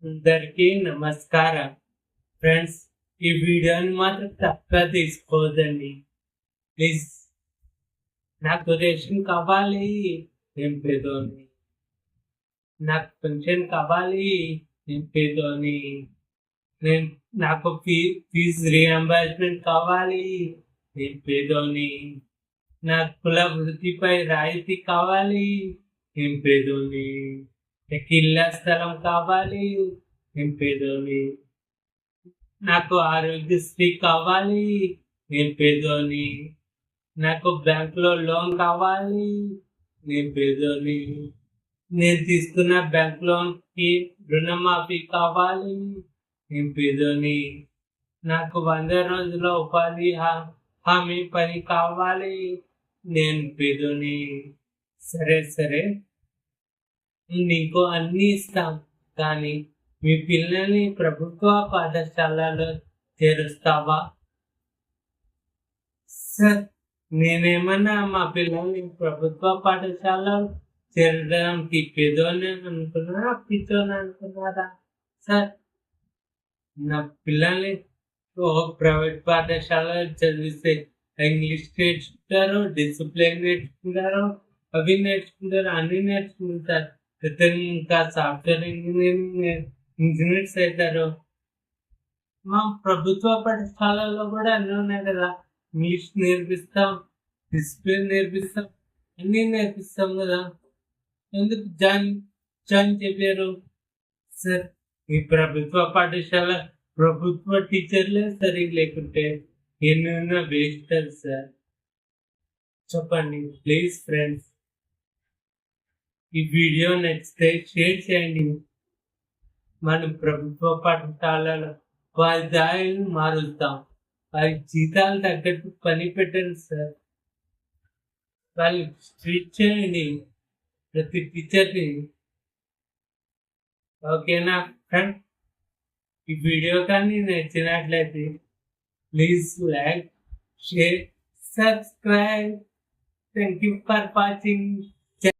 అందరికీ నమస్కారం ఫ్రెండ్స్. ఈ వీడియోని మాత్రం తప్పగా తీసుకోవద్దండి ప్లీజ్. నాకు రేషన్ కావాలి, నేను పేదోని. నాకు పెన్షన్ కావాలి, నేను పేదోని. నాకు ఫీజు రీఎంబర్స్మెంట్ కావాలి, నేను పేదోని. నాకు కుల వృత్తిపై రాయితీ కావాలి, నేను పేదోని. నాకు ఇళ్ళ స్థలం కావాలి, నేను పేదోని. నాకు ఆరోగ్యశ్రీ కావాలి, నేను పేదోని. నాకు బ్యాంకులో లోన్ కావాలి, నేను పేదోని. నేను తీసుకున్న బ్యాంక్ లోన్కి రుణమాఫీ కావాలి, నేను పేదోని. నాకు 100 రోజుల ఉపాధి హామీ పని కావాలి, నేను పేదోని. సరే నీకు అన్నీ ఇస్తాం, కానీ మీ పిల్లల్ని ప్రభుత్వ పాఠశాలలో చేరుస్తావా? సార్, నేనేమన్నా మా పిల్లల్ని ప్రభుత్వ పాఠశాలలో చేరడానికి పేదోని అనుకున్నారా, పిచ్చోని అనుకున్నారా? సార్, నా పిల్లల్ని ప్రైవేట్ పాఠశాలలో చదివిస్తే ఇంగ్లీష్ నేర్చుకుంటారు, డిసిప్లిన్ నేర్చుకుంటారు, అవి నేర్చుకుంటారు, అన్ని నేర్చుకుంటారు. ఇంకా సాఫ్ట్వేర్ ఇంజనీర్స్ అవుతారు. మా ప్రభుత్వ పాఠశాలలో కూడా అన్నీ ఉన్నాయి కదా. ఇంగ్లీష్ నేర్పిస్తాం, డిసిప్లిన్ నేర్పిస్తాం, అన్నీ నేర్పిస్తాం కదా. ఎందుకు జాయిన్ చెప్పారు? సార్, ఈ ప్రభుత్వ పాఠశాల ప్రభుత్వ టీచర్లే సరిగ్గా లేకుంటే ఎన్నైనా వేస్ట్ సార్. చెప్పండి ప్లీజ్ ఫ్రెండ్స్. ఈ వీడియో నచ్చితే షేర్ చేయండి. మనం ప్రభుత్వ పాఠశాలలో వారి దారిని మారుస్తాం. వారి జీతాలు తగ్గట్టు పని పెట్టండి సార్. వాళ్ళు ట్రీట్ చేయండి ప్రతి టీచర్ని. ఓకేనా ఫ్రెండ్? ఈ వీడియో కానీ నచ్చినట్లయితే please like, share, subscribe. Thank you for watching.